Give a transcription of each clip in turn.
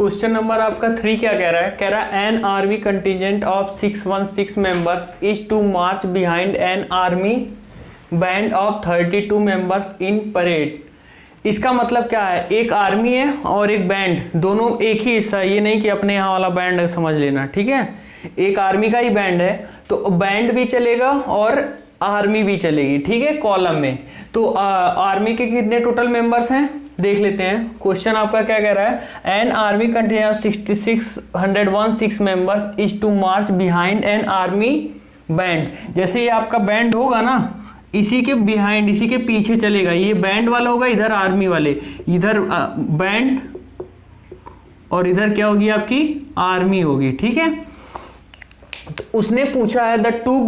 Question number आपका 3 क्या कह रहा है? कह रहा है an army contingent of 616 members is to march behind an army band of 32 members in parade. इसका मतलब क्या है? एक आर्मी है और एक बैंड, दोनों एक ही हिस्सा है, ये नहीं कि अपने यहाँ वाला बैंड समझ लेना, ठीक है। एक आर्मी का ही बैंड है तो बैंड भी चलेगा और आर्मी भी चलेगी, ठीक है, कॉलम में। तो आर्मी के कितने टोटल मेंबर्स हैं देख लेते हैं। क्वेश्चन आपका क्या कह रहा है? An army contingent 616 members is to march behind an army band. जैसे ये आपका बैंड होगा ना, इसी के बिहाइंड, इसी के पीछे चलेगा, ये बैंड वाला होगा, इधर आर्मी वाले, इधर बैंड और इधर क्या होगी आपकी आर्मी होगी, ठीक है। तो उसने पूछा है the two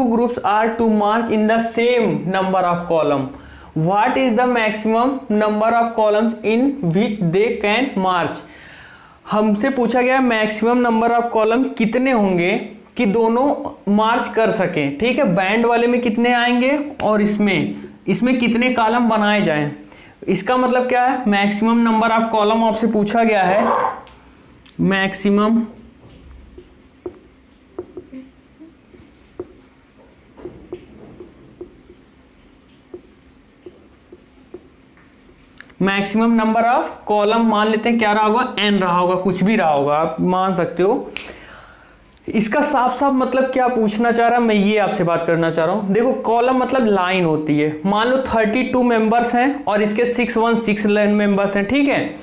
groups are to march in the same number of column, what is the maximum number of columns in which they can march. हमसे पूछा गया मैक्सिमम नंबर ऑफ कॉलम कितने होंगे कि दोनों मार्च कर सकें, ठीक है। बैंड वाले में कितने आएंगे और इसमें कितने कॉलम बनाए जाएं। इसका मतलब क्या है? मैक्सिमम नंबर ऑफ कॉलम आपसे पूछा गया है, मैक्सिमम नंबर ऑफ कॉलम मान लेते हैं, क्या रहा होगा? एन रहा होगा, कुछ भी रहा होगा, आप मान सकते हो। इसका साफ साफ मतलब क्या पूछना चाह रहा है, मैं ये आपसे बात करना चाह रहा हूं। देखो कॉलम मतलब लाइन होती है। मान लो 32 मेंबर्स हैं और इसके 616 मेंबर्स हैं, ठीक है।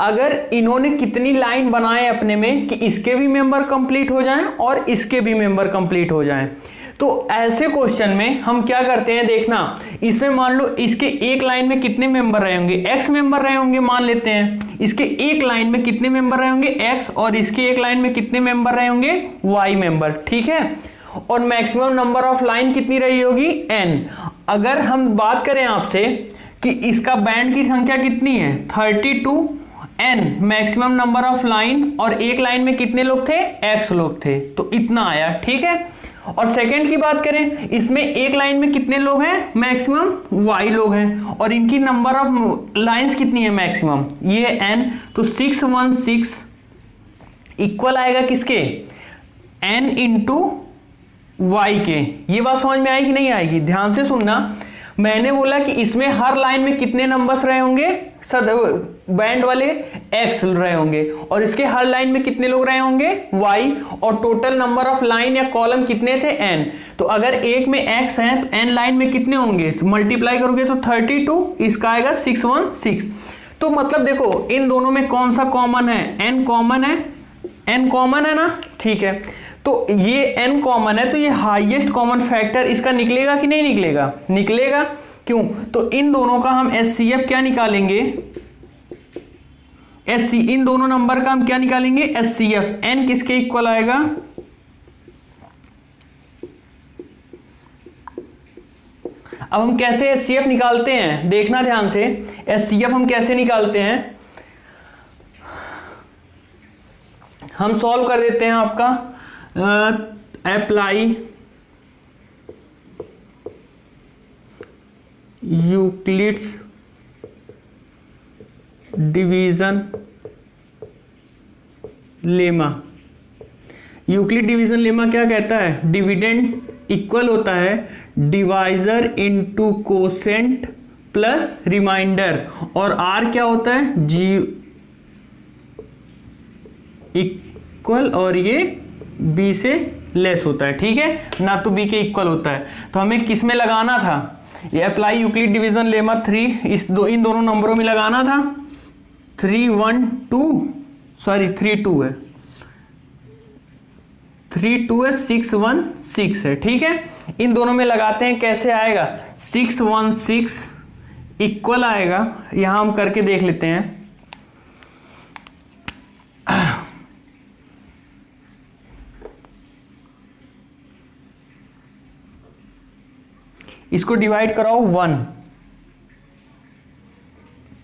अगर इन्होंने कितनी लाइन बनाए अपने में कि इसके भी मेंबर कंप्लीट हो जाएं और इसके भी मेंबर कंप्लीट हो जाएं, तो ऐसे क्वेश्चन में हम क्या करते हैं देखना, इसमें मान लो इसके एक लाइन में कितने मेंबर रहे होंगे? एक्स मेंबर रहे होंगे, मान लेते हैं। इसके एक लाइन में कितने मेंबर रहे होंगे? एक्स। और इसके एक लाइन में कितने मेंबर रहे होंगे? वाई मेंबर, ठीक है। और मैक्सिमम नंबर ऑफ लाइन कितनी रही होगी? एन। अगर हम बात करें आपसे कि इसका बैंड की संख्या कितनी है? 32 an maximum number of line, और एक लाइन में कितने लोग थे? एक्स लोग थे, तो इतना आया, ठीक है। और सेकंड की बात करें, इसमें एक लाइन में कितने लोग हैं? मैक्सिमम वाई लोग हैं, और इनकी नंबर ऑफ लाइंस कितनी है? मैक्सिमम, ये एन। तो 616 इक्वल आएगा किसके? एन इंटू वाई के। ये बात समझ में आई कि नहीं आएगी? ध्यान से सुनना। मैंने बोला कि इसमें हर लाइन में कितने नंबर्स रहे होंगे? बैंड वाले एक्स रहे होंगे, और इसके हर लाइन में कितने लोग रहे होंगे? वाई। और टोटल नंबर ऑफ लाइन या कॉलम कितने थे? एन। तो अगर एक में एक्स है तो एन लाइन में कितने होंगे? मल्टीप्लाई करोगे तो 32, इसका आएगा 616। तो मतलब देखो इन दोनों में कौन सा कॉमन है? एन कॉमन है, एन कॉमन है ना, ठीक है। तो ये एन कॉमन है, तो ये हाईएस्ट कॉमन फैक्टर इसका निकलेगा कि नहीं निकलेगा? निकलेगा। क्यों? तो इन दोनों का हम एचसीएफ क्या निकालेंगे? इन दोनों नंबर का हम क्या निकालेंगे? एचसीएफ। एन किसके इक्वल आएगा? अब हम कैसे एचसीएफ निकालते हैं देखना ध्यान से। एचसीएफ हम कैसे निकालते हैं? हम सॉल्व कर देते हैं आपका apply Euclid's division lemma. Euclid division lemma क्या कहता है? डिविडेंड इक्वल होता है divisor into quotient plus remainder, और आर क्या होता है? जी इक्वल, और ये बी से लेस होता है, ठीक है ना, तो बी के इक्वल होता है। तो हमें किस में लगाना था? ये अप्लाई यूक्लिड डिवीजन लेमा 3 इन दोनों नंबरों में लगाना था। 3 1 2 सॉरी 3 2 है, 3 2 है, 6 1 6 है, ठीक है। इन दोनों में लगाते हैं, कैसे आएगा? 6 1 6 इक्वल आएगा, यहां हम करके देख लेते हैं। इसको डिवाइड कराओ 1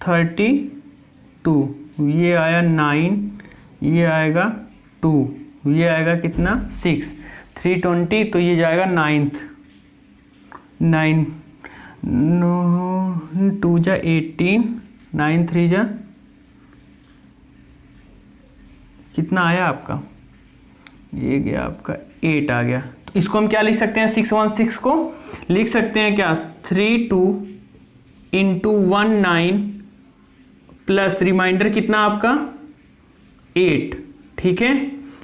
32, ये आया 9, ये आएगा 2, ये आएगा कितना? 6, 320, तो ये जाएगा 9th, 9 2 जा 18, 9 3 जा कितना आया आपका, ये गया आपका 8 आ गया। तो इसको हम क्या लिख सकते हैं, 616 को लिख सकते हैं क्या, 32 इंटू 19 प्लस रिमाइंडर कितना आपका 8। ठीक है,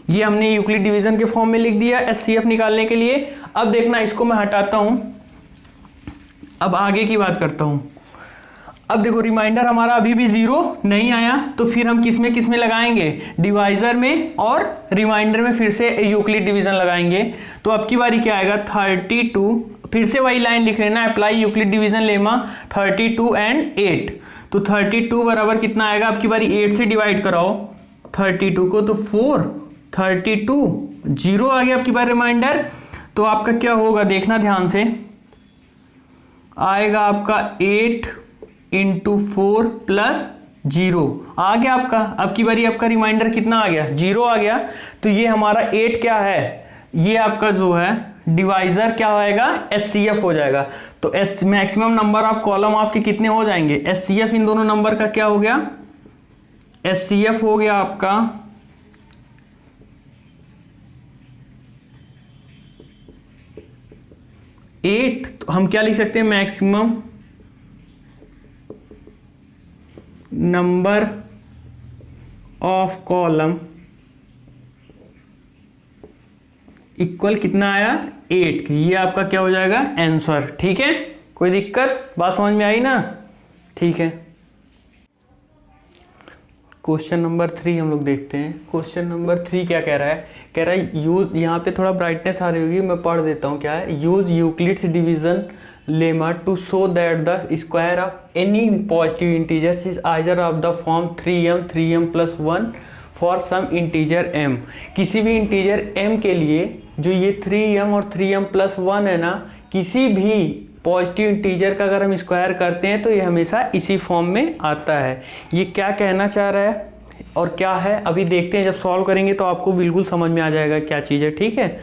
ये हमने यूक्लिड डिवीजन के फॉर्म में लिख दिया एचसीएफ निकालने के लिए। अब देखना, इसको मैं हटाता हूं, अब आगे की बात करता हूं। अब देखो रिमाइंडर हमारा अभी भी 0 नहीं आया, तो फिर हम किस में लगाएंगे, डिवाइजर में और रिमाइंडर में फिर से यूक्लिड डिवीजन लगाएंगे। तो अब की बारी क्या आएगा, 32, फिर से वही लाइन लिख लेना, apply Euclid division lemma 32 and 8। तो 32 बराबर कितना आएगा, अब की बारी 8 से डिवाइड कराओ 32 को, तो 4, 32 0 आ गया अब की बार रिमाइंडर। तो आपका क्या होगा, देखना ध्यान से, आएगा आपका 8 इंटू 4 प्लस 0 आ गया आपका। अब की बारी आपका रिमाइंडर कितना आ गया, 0 आ गया। तो ये हमारा 8 क्या है, ये आपका जो है डिवाइजर क्या होएगा, एचसीएफ हो जाएगा। तो मैक्सिमम नंबर ऑफ कॉलम आपके कितने हो जाएंगे, एचसीएफ इन दोनों नंबर का क्या हो गया, एचसीएफ हो गया आपका 8। तो हम क्या लिख सकते हैं, maximum number of column equal कितना आया 8। ये आपका क्या हो जाएगा आंसर। ठीक है, कोई दिक्कत, बात समझ में आई ना, ठीक है। क्वेश्चन नंबर 3 हम लोग देखते हैं। क्वेश्चन नंबर 3 क्या कह रहा है, कह रहा है यूज, यहाँ पे थोड़ा ब्राइटनेस आ रही होगी, मैं पढ़ देता हूँ क्या है, use Euclid's division lemma to show that the square of any positive integers is either of the form 3m for some integer m। किसी भी इंटीजर m के लिए जो ये 3m और 3m+1 है ना, किसी भी पॉजिटिव इंटीजर का अगर हम स्क्वायर करते हैं तो ये हमेशा इसी फॉर्म में आता है। ये क्या कहना चाह रहा है और क्या है अभी देखते हैं, जब सॉल्व करेंगे तो आपको बिल्कुल समझ में आ जाएगा क्या चीज़ है। ठीक है,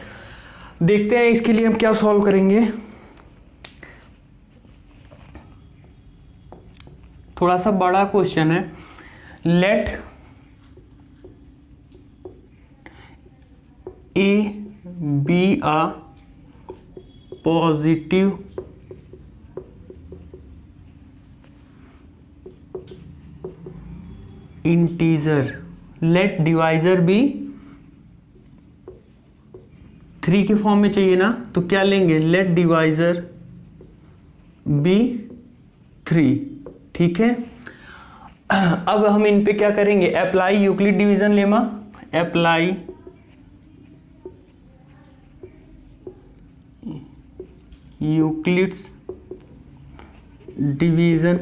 देखते हैं इसके लिए हम क्या सॉल्व करेंगे। थोड़ा सा बड़ा क्वेश्चन है। Let a be a positive integer, let divisor be 3 के फॉर्म में चाहिए ना, तो क्या लेंगे, लेट डिवाइजर बी 3। ठीक है, अब हम इन पे क्या करेंगे, apply Euclid division lemma, apply Euclid's division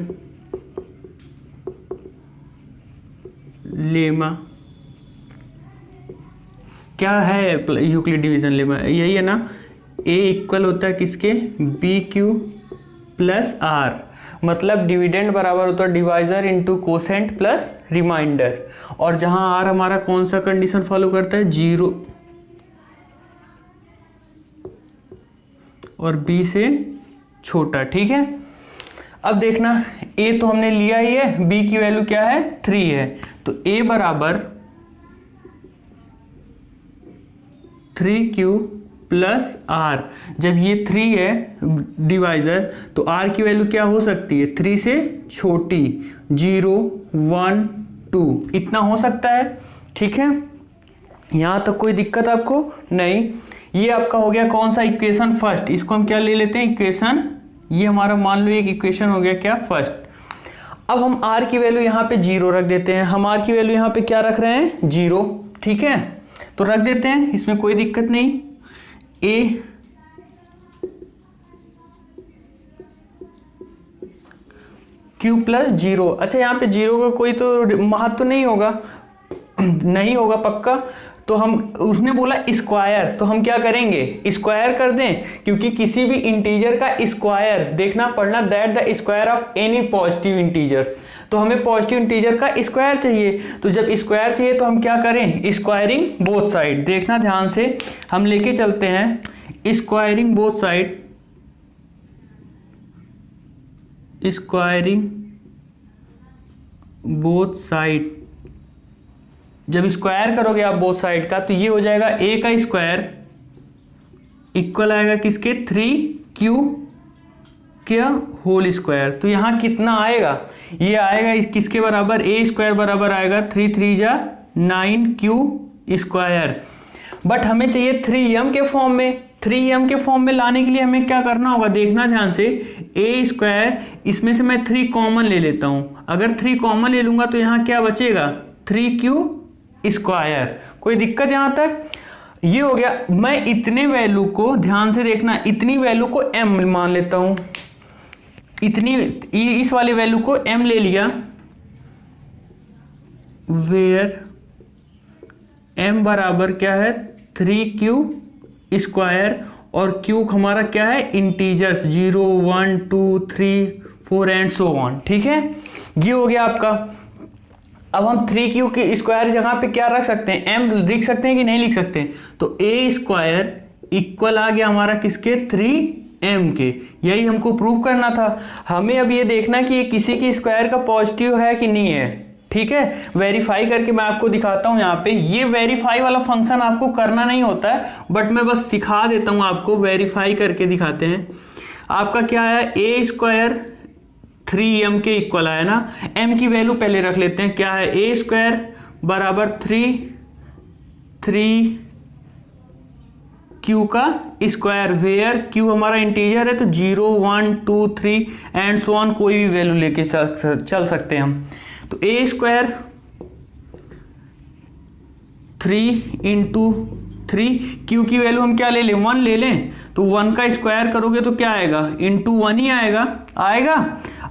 lemma. क्या है यूक्लिड डिवीजन लेमा, यही है ना, ए इक्वल होता है किसके, बी क्यू प्लस आर, मतलब डिविडेंड बराबर होता है divisor into quotient plus remainder. और जहां आर हमारा कौन सा कंडीशन फॉलो करता है, 0 और बी से छोटा। ठीक है, अब देखना, ए तो हमने लिया ही है, बी की वैल्यू क्या है 3 है, तो ए बराबर 3q प्लस आर। जब ये 3 है डिवाइजर, तो आर की वैल्यू क्या हो सकती है, 3 से छोटी, 0 1 2 इतना हो सकता है। ठीक है, यहां तक कोई दिक्कत आपको नहीं। ये आपका हो गया कौन सा इक्वेशन फर्स्ट, इसको हम क्या ले लेते हैं इक्वेशन, ये हमारा मान लो एक इक्वेशन हो गया क्या फर्स्ट। अब हम r की वैल्यू यहाँ पे 0 रख देते हैं, हम r की वैल्यू यहाँ पे क्या रख रहे हैं 0। ठीक है, तो रख देते हैं, इसमें कोई दिक्कत नहीं। a q प्लस 0, अच्छा यहाँ पे 0 का कोई तो महत्व नहीं होगा, नहीं होगा पक्का। तो हम, उसने बोला स्क्वायर, तो हम क्या करेंगे स्क्वायर कर दें, क्योंकि किसी भी इंटीजर का स्क्वायर देखना पड़ना, that the square of any positive integers, तो हमें पॉजिटिव इंटीजर का स्क्वायर चाहिए। तो जब स्क्वायर चाहिए तो हम क्या करें, स्क्वायरिंग बोथ साइड। देखना ध्यान से, हम लेके चलते हैं squaring both side, squaring both side जब स्क्वायर करोगे आप बोथ साइड का, तो ये हो जाएगा a का स्क्वायर इक्वल आएगा किसके 3q क्या होल स्क्वायर। तो यहाँ कितना आएगा, ये आएगा इस किसके बराबर, a स्क्वायर बराबर आएगा 3 3 जा 9q स्क्वायर। बट हमें चाहिए 3m के फॉर्म में। 3m के फॉर्म में लाने के लिए हमें क्या करना होगा, देखना ध्यान से, a स्क्वायर, इसमें से मैं 3 कॉमन ले लेता हूं। अगर 3 कॉमन ले लूंगा तो यहाँ क्या बचेगा 3q स्क्वायर। कोई दिक्कत यहां तक, ये हो गया। मैं इतने वैल्यू को ध्यान से देखना, इतनी वैल्यू को m मान लेता हूं, इतनी इस वाले वैल्यू को m ले लिया, वेयर m बराबर क्या है 3q स्क्वायर, और q हमारा क्या है इंटीजर्स 0 1 2 3 4 एंड सो ऑन। ठीक है, ये हो गया आपका। अब हम 3q के स्क्वायर जगह पे क्या रख सकते हैं, m लिख सकते हैं कि नहीं लिख सकते, तो a स्क्वायर इक्वल आ गया हमारा किसके 3m के। यही हमको प्रूव करना था। हमें अब ये देखना कि ये किसी की स्क्वायर का पॉजिटिव है कि नहीं है। ठीक है, वेरीफाई करके मैं आपको दिखाता हूं। यहाँ पे ये वेरीफाई वाला फंक्शन आपको करना नहीं होता है, बट मैं बस सिखा देता हूं आपको, वेरीफाई करके दिखाते हैं। आपका क्या है a स्क्वायर 3m के इक्वल आया ना, m की वैल्यू पहले रख लेते हैं, क्या है a स्क्वायर बराबर 3 q का स्क्वायर, वेयर q हमारा इंटीजर है तो 0 1 2 3 एंड सो ऑन, कोई भी वैल्यू लेके चल सकते हैं हम। तो a स्क्वायर 3 इंटू 3, q की वैल्यू हम क्या ले लें 1 ले लें, तो 1 का स्क्वायर करोगे तो क्या आएगा इंटू 1 ही आएगा।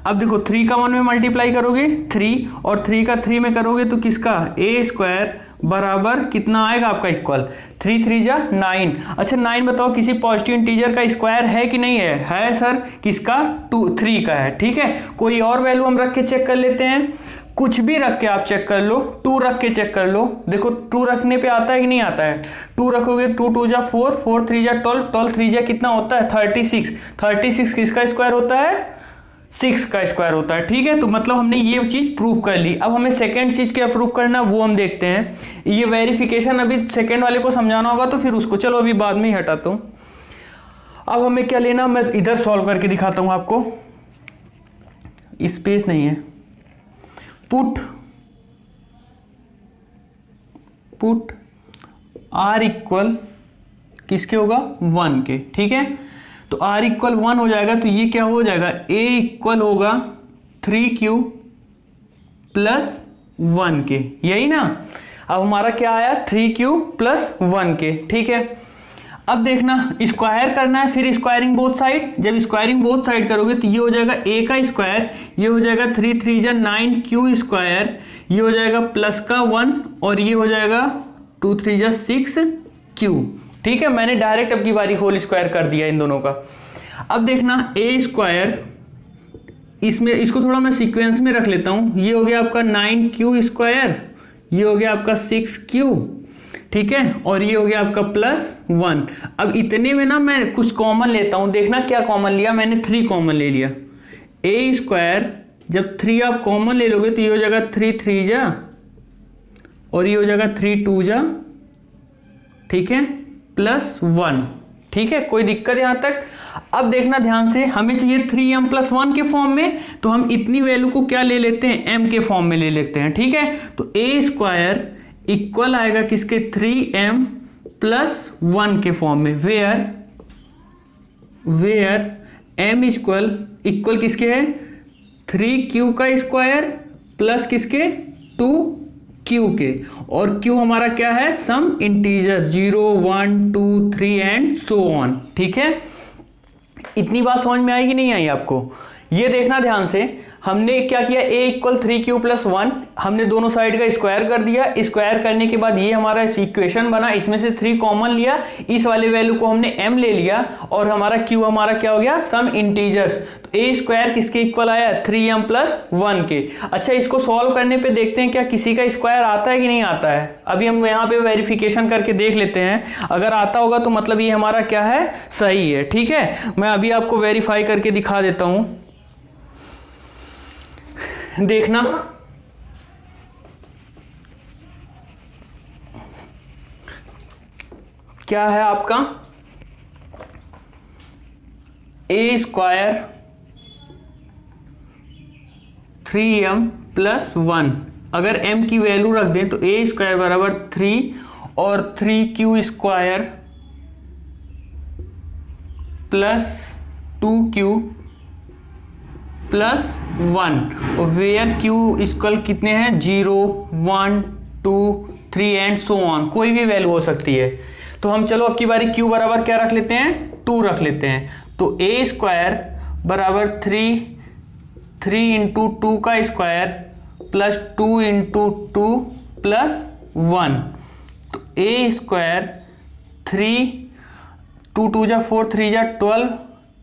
अब देखो 3 का 1 में मल्टीप्लाई करोगे 3, और 3 का 3 में करोगे तो किसका a स्क्वायर बराबर कितना आएगा आपका इक्वल 3 3 जा 9। अच्छा 9 बताओ किसी पॉजिटिव इंटीजर का स्क्वायर है कि नहीं है सर, किसका 3 का है। ठीक है, कोई और वैल्यू हम रख के चेक कर लेते हैं, कुछ भी रख के आप चेक कर लो, 2 रख के चेक कर लो। देखो 2 रखने पे आता है कि नहीं आता है, 2 रखोगे 2 2 जा 4 4 3 जा 12 12 3 जा कितना होता है 36 36 किसका स्क्वायर होता है 6 का स्क्वायर होता है। ठीक है, तो मतलब हमने ये चीज प्रूव कर ली। अब हमें सेकंड चीज क्या प्रूव करना वो हम देखते हैं। ये वेरिफिकेशन अभी सेकंड वाले को समझाना होगा तो फिर उसको चलो अभी बाद में ही हटाता हूं। अब हमें क्या लेना, मैं इधर सॉल्व करके दिखाता हूं आपको, स्पेस नहीं है। पुट r इक्वल किसके होगा 1 के। ठीक है, तो r इक्वल 1 हो जाएगा, तो ये क्या हो जाएगा a इक्वल होगा 3q प्लस 1 के, यही ना। अब हमारा क्या आया 3q प्लस 1 के। ठीक है, अब देखना स्क्वायर करना है, फिर स्क्वायरिंग बोथ साइड। जब स्क्वायरिंग बोथ साइड करोगे तो ये हो जाएगा a का स्क्वायर, ये हो जाएगा 3 3 जा 9q स्क्वायर, ये हो जाएगा प्लस का 1, और ये हो जाएगा 2 3 जा 6q। ठीक है, मैंने डायरेक्ट अब की बारी होल स्क्वायर कर दिया इन दोनों का। अब देखना a स्क्वायर, इसमें इसको थोड़ा मैं सीक्वेंस में रख लेता हूं, ये हो गया आपका 9q स्क्वायर, ये हो गया आपका 6q। ठीक है, और ये हो गया आपका प्लस 1। अब इतने में ना मैं कुछ कॉमन लेता हूं, देखना क्या कॉमन लिया मैंने, 3 कॉमन ले लिया। a स्क्वायर जब 3 आप कॉमन ले लोगे तो ये हो जाएगा 3 3 जा, और ये हो जाएगा 3 2 जा, ठीक है, प्लस 1। ठीक है, कोई दिक्कत यहां तक। अब देखना ध्यान से, हमें चाहिए 3m प्लस 1 के फॉर्म में, तो हम इतनी वैल्यू को क्या ले लेते हैं m के फॉर्म में ले लेते हैं। ठीक है, तो a स्क्वायर इक्वल आएगा किसके 3m प्लस 1 के फॉर्म में, वेयर m इक्वल किसके है 3q का स्क्वायर प्लस किसके 2q के, और q हमारा क्या है some integer 0 1 2 3 and so on. ठीक है, इतनी बात समझ में आई कि नहीं आई आपको। ये देखना ध्यान से, हमने क्या किया a इक्वल 3q प्लस 1, हमने दोनों साइड का स्क्वायर कर दिया। स्क्वायर करने के बाद ये हमारा इक्वेशन बना, इसमें से 3 कॉमन लिया, इस वाले वैल्यू को हमने m ले लिया, और हमारा q हमारा क्या हो गया सम इंटीजर्स। तो a स्क्वायर किसके इक्वल आया 3m प्लस 1 के। अच्छा, इसको सॉल्व करने पे देखते हैं क्या किसी का स्क्वायर आता है कि नहीं आता है। अभी हम यहाँ पे वेरिफिकेशन करके देख लेते हैं, अगर आता होगा तो मतलब ये हमारा क्या है सही है। ठीक है, मैं अभी आपको वेरीफाई करके दिखा देता हूं, देखना। क्या है आपका ए स्क्वायर 3m प्लस 1। अगर m की वैल्यू रख दें तो ए स्क्वायर बराबर 3 और 3q square plus 2q plus 1, where q equal कितने हैं 0 1 2 3 एंड सो ऑन, कोई भी वैल्यू हो सकती है। तो हम चलो अब की बारी q बराबर क्या रख लेते हैं 2 रख लेते हैं। तो ए स्क्वायर बराबर 3 इंटू 2 का स्क्वायर प्लस 2 इंटू 2 प्लस 1। तो ए स्क्वायर 3 2 2 जा 4 3 जा 12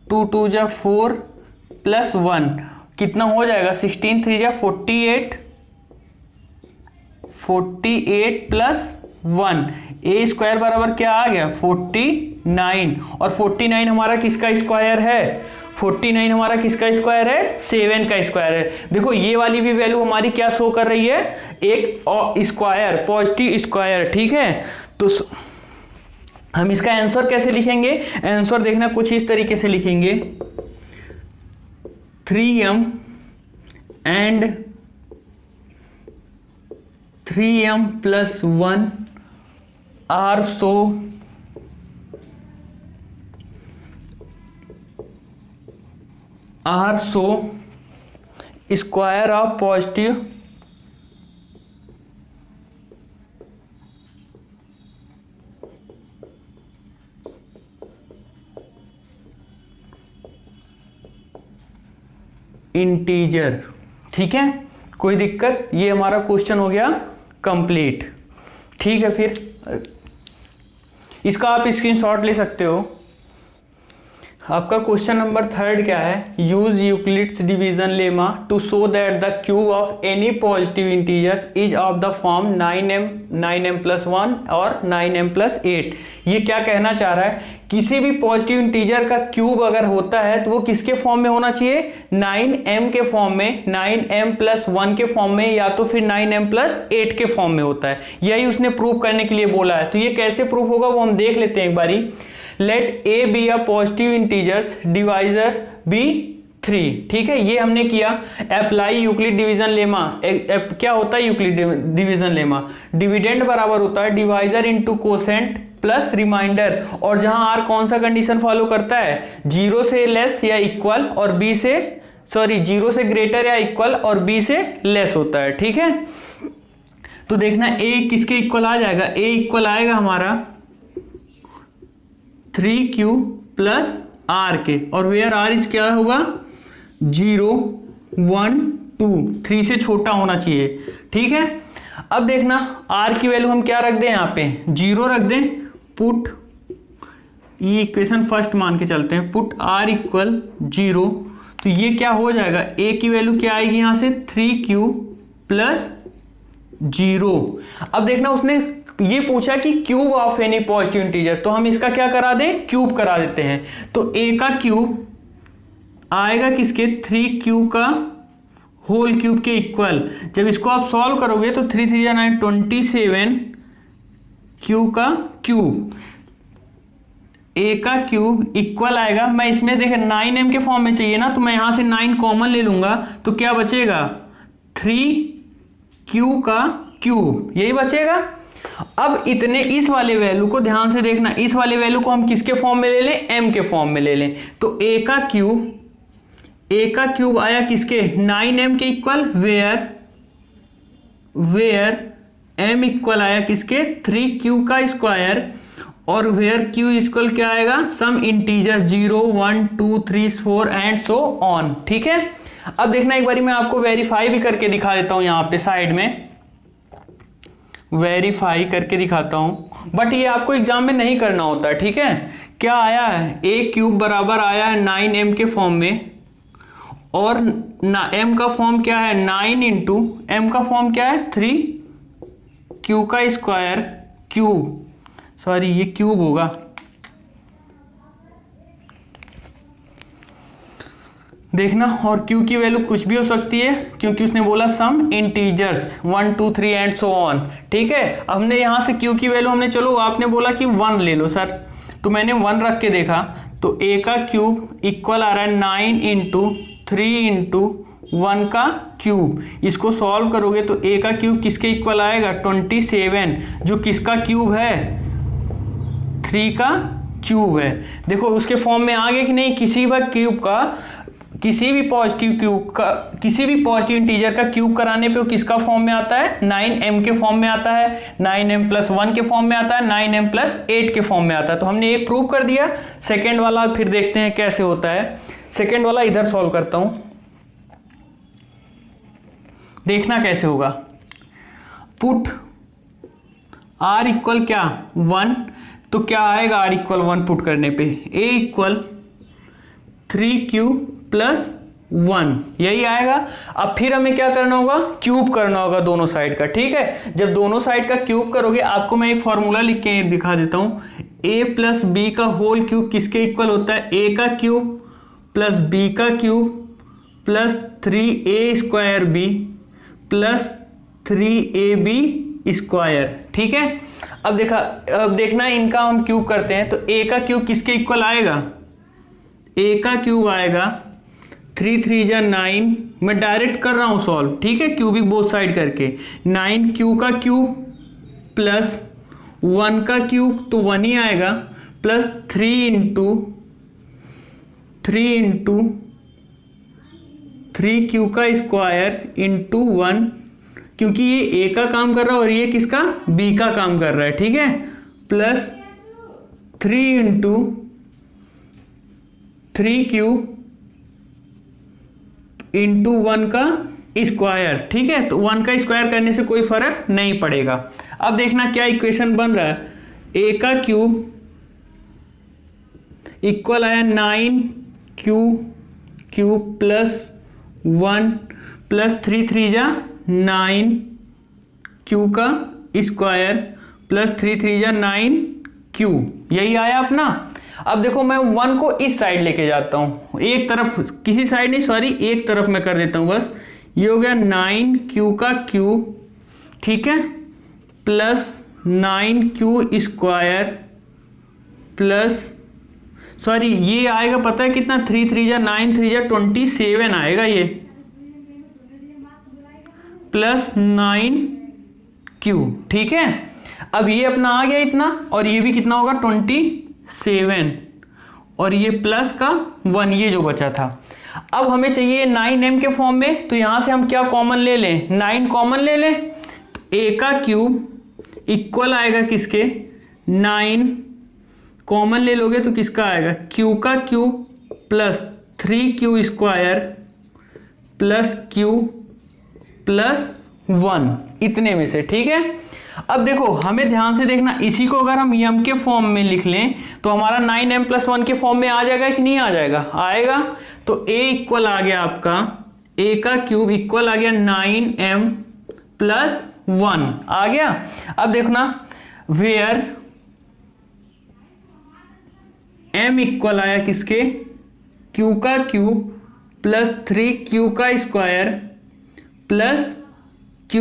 2 2 जा 4 प्लस 1 कितना हो जाएगा 16 3 जा 48 प्लस 1। ए स्क्वायर बराबर क्या आ गया 49, और 49 हमारा किसका स्क्वायर है 49 हमारा किसका स्क्वायर है 7 का स्क्वायर है। देखो ये वाली भी वैल्यू हमारी क्या शो कर रही है एक स्क्वायर पॉजिटिव स्क्वायर, ठीक है। तो हम इसका आंसर कैसे लिखेंगे, आंसर देखना कुछ इस तरीके से लिखेंगे 3m and 3m plus 1 are so square of positive integer, ठीक है। कोई दिक्कत, ये हमारा क्वेश्चन हो गया कंप्लीट, ठीक है। फिर इसका आप स्क्रीनशॉट ले सकते हो। आपका क्वेश्चन नंबर 3 क्या है, use Euclid's division lemma to show that the cube of any positive integers is of the form 9m plus 1 और 9m प्लस 8। ये क्या कहना चाह रहा है, किसी भी पॉजिटिव इंटीजर का क्यूब अगर होता है तो वो किसके फॉर्म में होना चाहिए 9m के फॉर्म में, 9m प्लस 1 के फॉर्म में, या तो फिर 9m प्लस 8 के फॉर्म में होता है। यही उसने प्रूव करने के लिए बोला है। तो ये कैसे प्रूव होगा वो हम देख लेते हैं एक बारी। Let a be a positive integers divisor be 3, ठीक है। ये हमने किया। Apply Euclid division lemma. क्या होता है यूक्लिड डिवीजन लेमा, डिविडेंड बराबर होता है divisor into quotient plus remainder, और जहां आर कौन सा कंडीशन फॉलो करता है 0 से लेस या इक्वल और बी से 0 से ग्रेटर या इक्वल और बी से लेस होता है, ठीक है। तो देखना ए किसके इक्वल आ जाएगा, ए इक्वल आएगा हमारा 3q प्लस आर के, और वेयर आर इज क्या होगा 0 1 2 3 से छोटा होना चाहिए, ठीक है। अब देखना आर की वैल्यू हम क्या रख दें, यहाँ पे 0 रख दें, पुट ये इक्वेशन फर्स्ट मान के चलते हैं, पुट आर इक्वल 0। तो ये क्या हो जाएगा, ए की वैल्यू क्या आएगी यहां से 3q प्लस 0। अब देखना उसने ये पूछा कि cube of any positive integer, तो हम इसका क्या करा दें क्यूब करा देते हैं। तो ए का क्यूब आएगा किसके 3q का होल क्यूब के इक्वल। जब इसको आप सॉल्व करोगे तो 3 3 9 27 q का क्यूब, ए का क्यूब इक्वल आएगा, मैं इसमें देखे 9m के फॉर्म में चाहिए ना, तो मैं यहां से 9 कॉमन ले लूंगा, तो क्या बचेगा 3q का क्यूब, यही बचेगा। अब इतने इस वाले वैल्यू को ध्यान से देखना, इस वाले वैल्यू को हम किसके फॉर्म में ले लें m के फॉर्म में ले लें। तो ए का क्यूब आया किसके 9m के इक्वल, वेयर m इक्वल आया किसके 3q का स्क्वायर, और वेयर q इक्वल क्या आएगा some integer 0 1 2 3 4 and so on, ठीक है। अब देखना एक बारी मैं आपको वेरीफाई भी करके दिखा देता हूं, यहां पे साइड में वेरीफाई करके दिखाता हूं, बट ये आपको एग्जाम में नहीं करना होता है, ठीक है। क्या आया है ए क्यूब बराबर आया है 9m के फॉर्म में, और m का फॉर्म क्या है 9 इंटू m का फॉर्म क्या है 3q का स्क्वायर क्यूब, सॉरी ये क्यूब होगा देखना, और Q की वैल्यू कुछ भी हो सकती है क्योंकि उसने बोला some integers 1 2 3 and so on. ठीक है, हमने यहाँ से Q की वैल्यू हमने, चलो आपने बोला कि 1 ले लो सर, तो मैंने 1 रख के देखा, तो a का क्यूब इक्वल आ रहा है 9 इंटू 3 इंटू 1 का क्यूब। इसको सॉल्व करोगे तो a का क्यूब किसके इक्वल आएगा 27, जो किसका क्यूब है 3 का क्यूब है। देखो उसके फॉर्म में आ गया कि नहीं, किसी भी क्यूब का, किसी भी पॉजिटिव क्यूब का, किसी भी पॉजिटिव इंटीजर का क्यूब कराने पे वो किसका फॉर्म में आता है 9m के फॉर्म में आता है, 9m प्लस 1 के फॉर्म में आता है, 9m प्लस 8 के फॉर्म में आता है। तो हमने एक प्रूव कर दिया। सेकेंड वाला फिर देखते हैं कैसे होता है। सेकेंड वाला इधर सॉल्व करता हूं, देखना कैसे होगा। पुट r इक्वल क्या 1, तो क्या आएगा r इक्वल 1 पुट करने पे, a इक्वल 3q प्लस 1, यही आएगा। अब फिर हमें क्या करना होगा, क्यूब करना होगा दोनों साइड का। ठीक है, जब दोनों साइड का क्यूब करोगे, आपको मैं एक फॉर्मूला लिख के दिखा देता हूं, a प्लस बी का होल क्यूब किसके इक्वल होता है, a का क्यूब प्लस b का cube plus 3a square b plus 3ab square. ठीक है, अब देखना इनका हम क्यूब करते हैं, तो a का क्यूब किसके इक्वल आएगा, a का क्यूब आएगा 3 3 जा 9, मैं डायरेक्ट कर रहा हूं सॉल्व। ठीक है, क्यूबिक बोथ साइड करके, 9q का क्यूब प्लस 1 का क्यूब तो 1 ही आएगा, प्लस 3 इंटू 3q का स्क्वायर इंटू 1, क्योंकि ये a का काम कर रहा है और ये किसका b का काम कर रहा है। ठीक है, प्लस 3 इंटू 3q इंटू 1 का स्क्वायर। ठीक है, तो 1 का स्क्वायर करने से कोई फर्क नहीं पड़ेगा। अब देखना क्या इक्वेशन बन रहा है, a का क्यूब इक्वल आया 9q क्यूब प्लस 1 प्लस 3 3 जा 9q का स्क्वायर प्लस 3 3 जा 9q, यही आया अपना। अब देखो मैं 1 को इस साइड लेके जाता हूं, एक तरफ, किसी साइड नहीं सॉरी, एक तरफ मैं कर देता हूं बस। ये हो गया 9q का क्यूब, ठीक है, plus 9q square plus, sorry ये आएगा पता है कितना, 3 3 जा 9 3 जा 27 आएगा ये, प्लस 9q। ठीक है, अब ये अपना आ गया इतना, और ये भी कितना होगा 27, और ये प्लस का 1, ये जो बचा था। अब हमें चाहिए 9m के फॉर्म में, तो यहां से हम क्या कॉमन ले लें, 9 कॉमन ले लें, तो a का क्यूब इक्वल आएगा किसके 9, कॉमन ले लोगे तो किसका आएगा q का cube plus 3q square plus q plus 1, इतने में से। ठीक है, अब देखो हमें ध्यान से देखना, इसी को अगर हम m के फॉर्म में लिख लें तो हमारा 9m प्लस 1 के फॉर्म में आ जाएगा कि नहीं आ जाएगा, आएगा। तो a इक्वल आ गया आपका, a का क्यूब इक्वल आ गया 9m प्लस 1 आ गया। अब देखना वेयर m इक्वल आया किसके, q का क्यूब प्लस 3q का स्क्वायर प्लस q,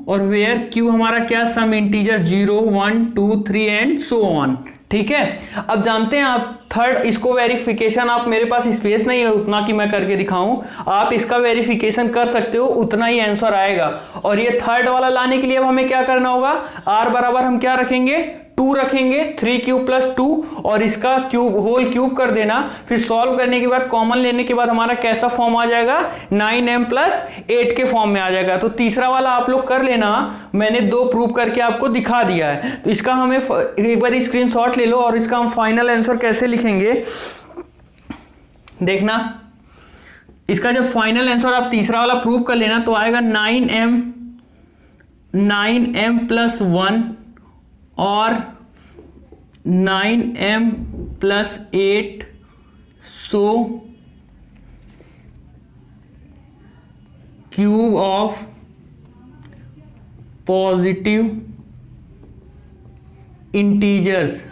और वेयर q हमारा क्या some integer 0 1 2 3 and so on. ठीक है, अब जानते हैं आप थर्ड, इसको वेरिफिकेशन, आप, मेरे पास स्पेस नहीं है उतना कि मैं करके दिखाऊं, आप इसका वेरिफिकेशन कर सकते हो, उतना ही आंसर आएगा। और ये थर्ड वाला लाने के लिए अब हमें क्या करना होगा, r बराबर हम क्या रखेंगे 2 रखेंगे, 3q प्लस 2, और इसका क्यूब होल क्यूब कर देना। फिर सॉल्व करने के बाद कॉमन लेने के बाद हमारा कैसा फॉर्म आ जाएगा 9m प्लस 8 के फॉर्म में आ जाएगा। तो तीसरा वाला आप लोग कर लेना, मैंने 2 प्रूव करके आपको दिखा दिया है। तो इसका हमें एक बार स्क्रीनशॉट ले लो, और इसका हम फाइनल आंसर कैसे लिखेंगे देखना। इसका जब फाइनल आंसर आप तीसरा वाला प्रूव कर लेना तो आएगा 9m प्लस 1 और 9m plus 8, so cube of positive integers.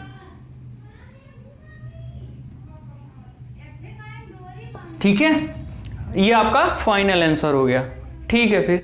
ठीक है, ये आपका फाइनल आंसर हो गया। ठीक है फिर